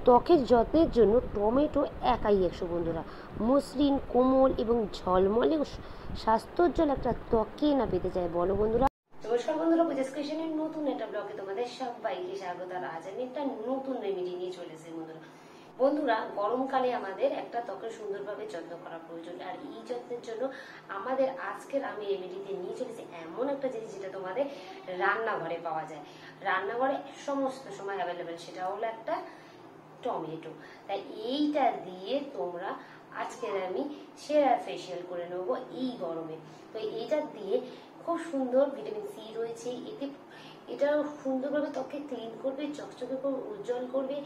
ত্বকের যত্নের জন্য টমেটো একাই 100 বন্ধুরা। মসৃণ, কোমল এবং ঝলমলে স্বাস্থ্যোজ্জ্বল একটা ত্বকে না পেতে চায় বলো বন্ধুরা। নমস্কার বন্ধুরা, পূজাস কিচেনের নতুন একটা ব্লগে তোমাদের সবাইকে স্বাগত। আর আজ আমি একটা নতুন রেমেডি নিয়ে চলে এসেছি বন্ধুরা। গরমকালে আমাদের একটা ত্বকের সুন্দরভাবে যত্ন করা প্রয়োজন, আর এই যত্নের জন্য আমাদের আজকের আমি রেমেডিতে নিয়ে চলেছি এমন একটা জিনিস যেটা তোমাদের রান্নাঘরে পাওয়া যায়, রান্নাঘরে সমস্ত সময় অ্যাভেলেবেল। সেটা হলো একটা টমেটো। তাই এইটা দিয়ে তোমরা আজকে আমি সেরা ফেসিয়াল করে নেবো এই গরমে। তো এইটা দিয়ে খুব সুন্দর ভিটামিন সি রয়েছে, এটা সুন্দরভাবে ত্বকে ক্লিন করবে, চকচকে উজ্জ্বল করবে।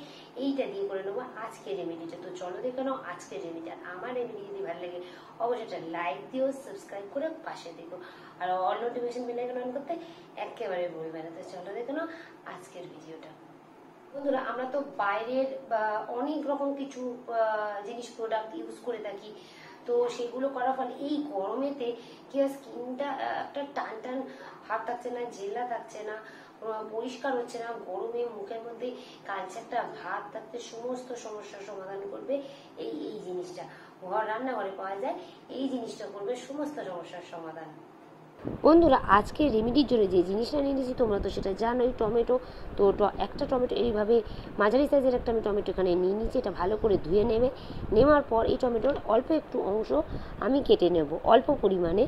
এইটা দিয়ে করে নেবো আজকের রেমেডিটা। তো চলো দেখে নাও আজকের রেমেডি। আর আমার রেমেডি যদি ভালো লাগে অবশ্যই একটা লাইক দিও, সাবস্ক্রাইব করে পাশে দেখো, আর all notification bell icon on করতে একেবারে ভুলবে না। তো চলো দেখে নাও আজকের ভিডিওটা। বন্ধুরা, আমরা তো বাইরের অনেক রকম কিছু জিনিস প্রোডাক্ট ইউজ করে থাকি, তো সেগুলো করার ফলে এই গরমেতে কি হয়, স্কিনটা একটা টান টান ভাব থাকছে না, জেলা থাকছে না, পরিষ্কার হচ্ছে না। গরমে মুখের মধ্যে কালচে একটা ভাব থাকতে সমস্ত সমস্যার সমাধান করবে এই জিনিসটা। রান্নাঘরে পাওয়া যায় এই জিনিসটা করবে সমস্ত সমস্যার সমাধান। বন্ধুরা, আজকে রেমেডির জন্য যে জিনিসটা নিয়ে নিয়েছি তোমরা তো সেটা জানোই, টমেটো। তো একটা টমেটো এইভাবে মাঝারি সাইজের একটা আমি টমেটো এখানে নিয়ে নিয়েছি। এটা ভালো করে ধুয়ে নেওয়ার পর এই টমেটোর অল্প একটু অংশ আমি কেটে নেব, অল্প পরিমাণে,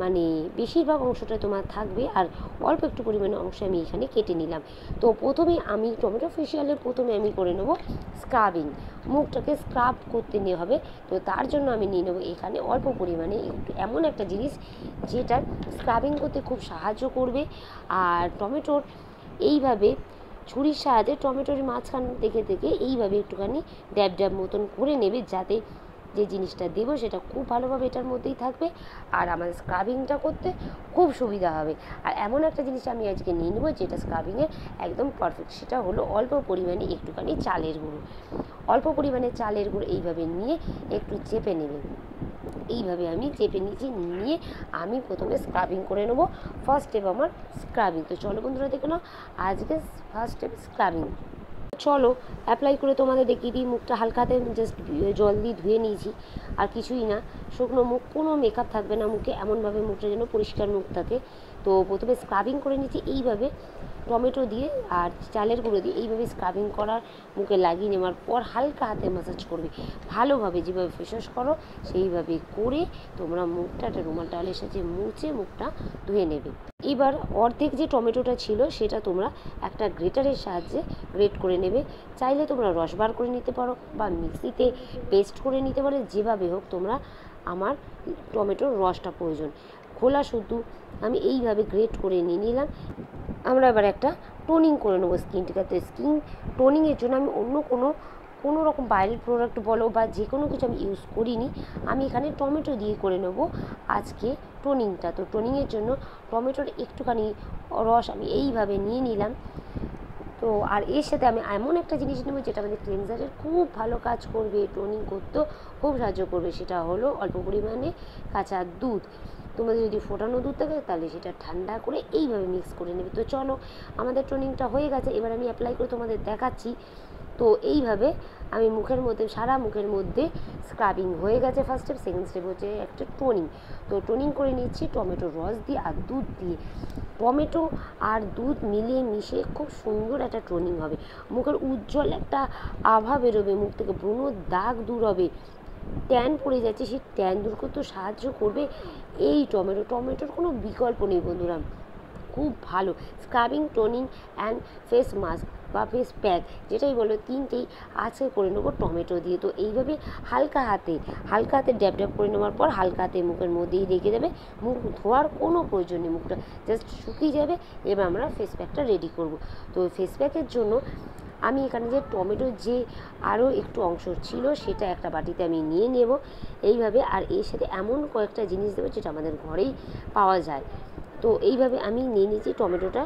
মানে বেশিরভাগ অংশটা তোমার থাকবে, আর অল্প একটু পরিমাণে অংশ আমি এখানে কেটে নিলাম। তো প্রথমে আমি টমেটো ফেসিয়ালের প্রথমে আমি করে নেব স্ক্রাবিং। মুখটাকে স্ক্রাব করতে নিয়ে হবে, তো তার জন্য আমি নিয়ে নেবো এখানে অল্প পরিমাণে একটু এমন একটা জিনিস যেটা স্ক্রাবিং করতে খুব সাহায্য করবে। আর টমেটোর এইভাবে ছুরির সাহায্যে টমেটোর মাঝখান থেকে এইভাবে একটুখানি ড্যাব ড্যাব মতন করে নেবে, যাতে যে জিনিসটা দেবো সেটা খুব ভালোভাবে এটার মধ্যেই থাকবে, আর আমাদের স্ক্রাবিংটা করতে খুব সুবিধা হবে। আর এমন একটা জিনিস আমি আজকে নিয়ে নেবো যেটা স্ক্রাবিংয়ে একদম পারফেক্ট, সেটা হলো অল্প পরিমাণে একটুখানি চালের গুঁড়ো। অল্প পরিমাণে চালের গুঁড়ো এইভাবে নিয়ে একটু চেপে নেবে। এইভাবে আমি চেপে নিয়ে আমি প্রথমে স্ক্রাবিং করে নেবো। ফার্স্ট স্টেপ আমার স্ক্রাবিং। তো চলো বন্ধুরা দেখে নাও আজকে ফার্স্ট স্টেপ স্ক্রাবিং। চলো অ্যাপ্লাই করে তোমাদের দেখিয়ে দিই। মুখটা হালকা হাতে জাস্ট জল দিয়ে ধুয়ে নিয়েছি, আর কিছুই না, শুকনো মুখ, কোনো মেকআপ থাকবে না মুখে, এমনভাবে মুখটা যেন পরিষ্কার মুখ থাকে। তো প্রথমে স্ক্রাবিং করে নিচ্ছি এইভাবে টমেটো দিয়ে আর চালের গুঁড়ো দিয়ে এইভাবে স্ক্রাবিং করার মুখে লাগিয়ে নেওয়ার পর হালকা হাতে ম্যাসাজ করবে ভালোভাবে, যেভাবে ফেসওয়াশ করো সেইভাবে করে তোমরা মুখটা একটা রুমাল টাওয়ালের সাথে মুছে মুখটা ধুয়ে নেবে। এবার অর্ধেক যে টমেটোটা ছিল সেটা তোমরা একটা গ্রেটারের সাহায্যে গ্রেট করে নেবে। চাইলে তোমরা রস বার করে নিতে পারো বা মিক্সিতে পেস্ট করে নিতে পারো, যেভাবে হোক তোমরা। আমার টমেটোর রসটা প্রয়োজন, খোলা শুধু আমি এইভাবে গ্রেট করে নিয়ে নিলাম। আমরা এবার একটা টোনিং করে নেবো স্কিনটাকে। তো স্কিন টোনিংয়ের জন্য আমি অন্য কোনো রকম বাইরের প্রোডাক্ট বলো বা যে কোনো কিছু আমি ইউজ করিনি, আমি এখানে টমেটো দিয়ে করে নেব আজকে টোনিংটা। তো টোনিংয়ের জন্য টমেটোর একটুখানি রস আমি এইভাবে নিয়ে নিলাম। তো আর এর সাথে আমি এমন একটা জিনিস নেবো যেটা আমাদের ক্লিনজারের খুব ভালো কাজ করবে, টোনিং করতেও খুব সাহায্য করবে। সেটা হলো অল্প পরিমাণে কাঁচা দুধ। তোমাদের যদি ফোটানো দুধ থাকে তাহলে সেটা ঠান্ডা করে এইভাবে মিক্স করে নেবে। তো চলো আমাদের টোনিংটা হয়ে গেছে, এবার আমি অ্যাপ্লাই করে তোমাদের দেখাচ্ছি। তো এইভাবে আমি মুখের মধ্যে, সারা মুখের মধ্যে স্ক্রাবিং হয়ে গেছে ফার্স্ট স্টেপ। সেকেন্ড স্টেপ হচ্ছে একটা টোনিং। তো টোনিং করে নিচ্ছি টমেটোর রস দিয়ে আর দুধ দিয়ে। টমেটো আর দুধ মিলিয়ে মিশে খুব সুন্দর একটা টোনিং হবে, মুখের উজ্জ্বল একটা আভা বেরোবে, মুখ থেকে ব্রণর দাগ দূর হবে, ট্যান পড়ে যাচ্ছে সেই ট্যান দূর করতে সাহায্য করবে এই টমেটোর কোনো বিকল্প নেই বন্ধুরা, খুব ভালো। Scrubbing, toning and face mask বা ফেস প্যাক যেটাই বলো, তিনটেই আজকে করে নেবো টমেটো দিয়ে। তো এইভাবে হালকা হাতে ড্যাব ড্যাব করে নেওয়ার পর হালকা হাতে মুখের মধ্যেই রেখে দেবে, মুখ ধোয়ার কোনো প্রয়োজন নেই, মুখটা জাস্ট শুকিয়ে যাবে। এবার আমরা ফেস প্যাকটা রেডি করব। তো ফেস প্যাকের জন্য আমি এখানে যে টমেটোর যে আরও একটু অংশ ছিল সেটা একটা বাটিতে আমি নিয়ে নেব এইভাবে। আর এর সাথে এমন কয়েকটা জিনিস দেবো যেটা আমাদের ঘরেই পাওয়া যায়। তো এইভাবে আমি নিয়ে নিয়েছি টমেটোটা।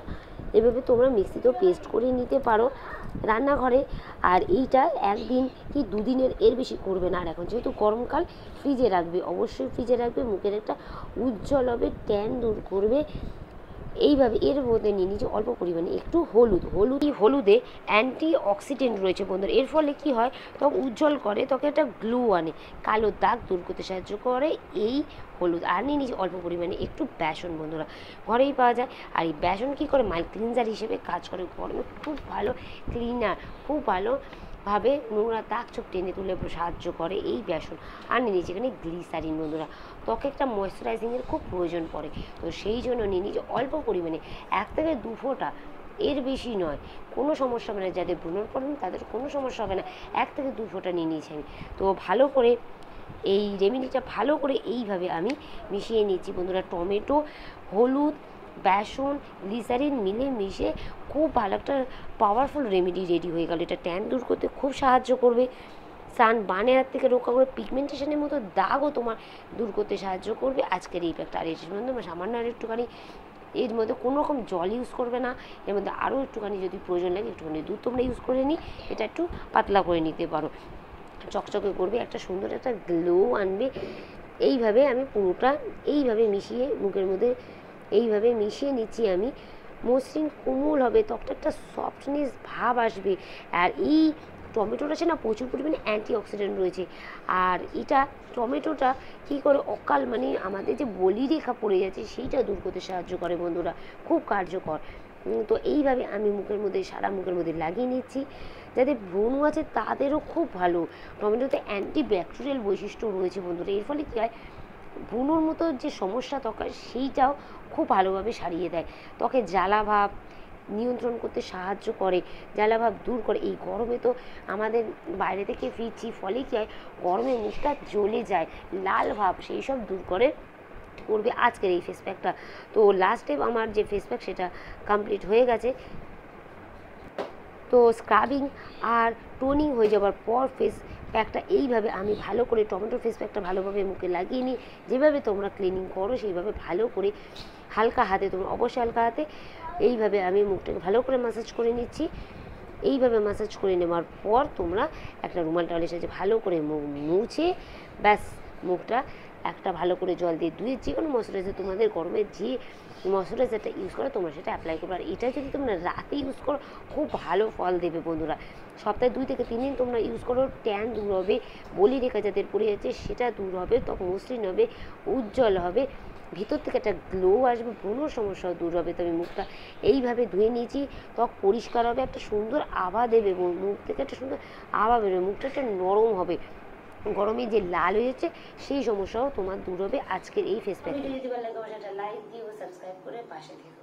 এভাবে তোমরা মিক্সিতেও পেস্ট করে নিতে পারো রান্নাঘরে। আর এইটা একদিন কি দুদিনের এর বেশি করবে না। আর এখন যেহেতু গরমকাল, ফ্রিজে রাখবে, অবশ্যই ফ্রিজে রাখবে। মুখের একটা উজ্জ্বল হবে, ট্যান দূর করবে এইভাবে এর মধ্যে নিয়ে নিয়েছি অল্প পরিমাণে একটু হলুদে অ্যান্টি অক্সিডেন্ট রয়েছে বন্ধুরা। এর ফলে কি হয়, ত্বক উজ্জ্বল করে, ত্বকে একটা গ্লো আনে, কালো দাগ দূর করতে সাহায্য করে এই হলুদ। আর নিয়ে নিয়েছি অল্প পরিমাণে একটু বেসন বন্ধুরা, ঘরেই পাওয়া যায়। আর এই বেসন কী করে, মাইল্ড ক্লিনজার হিসেবে কাজ করে, গরমে খুব ভালো ক্লিনার, খুব ভালোভাবে নোংরা দাগ চোখ টেনে তুলে সাহায্য করে এই বেসন। আর নিয়ে নিয়েছি এখানে গ্লিসারিন বন্ধুরা, ত্বকে একটা ময়েশ্চারাইজিংয়ের খুব প্রয়োজন পড়ে, তো সেই জন্য নিয়ে নিয়েছি অল্প পরিমাণে 1 থেকে 2 ফোঁটা, এর বেশি নয়, কোনো সমস্যা হবে না। যাদের ব্রণর প্রবলেম তাদের কোনো সমস্যা হবে না, 1 থেকে 2 ফোঁটা নিয়ে নিয়েছি আমি। তো ভালো করে এই রেমেডিটা ভালো করে এইভাবে আমি মিশিয়ে নিচ্ছি বন্ধুরা। টমেটো, হলুদ, বেসন, গ্লিসারিন মিলে মিশে খুব ভালো একটা পাওয়ারফুল রেমেডি রেডি হয়ে গেল। এটা ট্যান দূর করতে খুব সাহায্য করবে, বানের হাত থেকে রক্ষা করবে, পিগমেন্টেশনের মতো দাগও তোমার দূর করতে সাহায্য করবে আজকের এই প্যাকটা। আর এর মধ্যে সামান্য আর একটুখানি, এর মধ্যে কোনো রকম জল ইউজ করবে না, এর মধ্যে আরও একটুখানি যদি প্রয়োজন লাগে একটুখানি দুধ তোমরা ইউজ করে নিই, এটা একটু পাতলা করে নিতে পারো, চকচকে করবে, একটা সুন্দর একটা গ্লো আনবে। এইভাবে আমি পুরোটা এইভাবে মিশিয়ে মুখের মধ্যে এইভাবে মিশিয়ে নিচ্ছি আমি। মসৃণ কোমল হবে, ত্বকটা একটা সফটনেস ভাব আসবে। আর এই টমেটোটা আছে না, প্রচুর পরিমাণে অ্যান্টি অক্সিডেন্ট রয়েছে। আর এটা টমেটোটা কী করে, অকাল মানে আমাদের যে বলিরেখা পড়ে যাচ্ছে সেইটা দূর করতে সাহায্য করে বন্ধুরা, খুব কার্যকর। তো এইভাবে আমি মুখের মধ্যে, সারা মুখের মধ্যে লাগিয়ে নিচ্ছি। যাদের ব্রণ আছে তাদেরও খুব ভালো, টমেটোতে অ্যান্টি ব্যাকটেরিয়াল বৈশিষ্ট্য রয়েছে বন্ধুরা। এর ফলে কী হয়, ব্রণর মতো যে সমস্যা ত্বকের সেইটাও খুব ভালোভাবে সারিয়ে দেয়, ত্বকে জ্বালাভাব নিয়ন্ত্রণ করতে সাহায্য করে, জ্বালাভাব দূর করে। এই গরমে তো আমাদের বাইরে থেকে ফিরছি, ফলে কী হয়, গরমে মুখটা জ্বলে যায়, লাল ভাব সেই সব দূর করবে আজকের এই ফেস প্যাকটা। তো লাস্ট স্টেপ আমার যে ফেস প্যাক সেটা কমপ্লিট হয়ে গেছে। তো স্ক্রাবিং আর টোনিং হয়ে যাওয়ার পর ফেস প্যাকটা এইভাবে আমি ভালো করে, টমেটো ফেস প্যাকটা ভালোভাবে মুখে লাগিয়ে নিই। যেভাবে তোমরা ক্লিনিং করো সেইভাবে ভালো করে হালকা হাতে, তোমরা অবশ্যই হালকা হাতে এইভাবে আমি মুখটাকে ভালো করে ম্যাসাজ করে নিচ্ছি। এইভাবে ম্যাসাজ করে নেওয়ার পর তোমরা একটা রুমাল টাওয়ালের সাথে ভালো করে মুছে ব্যাস মুখটা একটা ভালো করে জল দিয়ে ধুয়ে, যে কোনো ময়শ্চারাইজার তোমাদের গরমে যে ময়শ্চারাইজারটা ইউজ করো তোমরা সেটা অ্যাপ্লাই করবে। আর এটা যদি তোমরা রাতে ইউজ করো খুব ভালো ফল দেবে বন্ধুরা। সপ্তাহে 2 থেকে 3 দিন তোমরা ইউজ করো, ট্যান দূর হবে, বলিরেখা যাদের পড়ে যাচ্ছে সেটা দূর হবে, ত্বক মসৃণ হবে, উজ্জ্বল হবে, ভিতর থেকে একটা গ্লো আসবে, ব্রণর সমস্যাও দূর হবে। তবে মুখটা এইভাবে ধুয়ে নিয়েছি, ত্বক পরিষ্কার হবে, একটা সুন্দর আভা দেবে, মুখ থেকে একটা সুন্দর আভা বেরোবে, মুখটা একটা নরম হবে, গরমে যে লাল হয়ে যাচ্ছে সেই সমস্যাও তোমার দূর হবে আজকের এই ফেস প্যাক। যদি ভালো লাগে অবশ্যই একটা লাইক দিও, সাবস্ক্রাইব করে পাশে থেকো।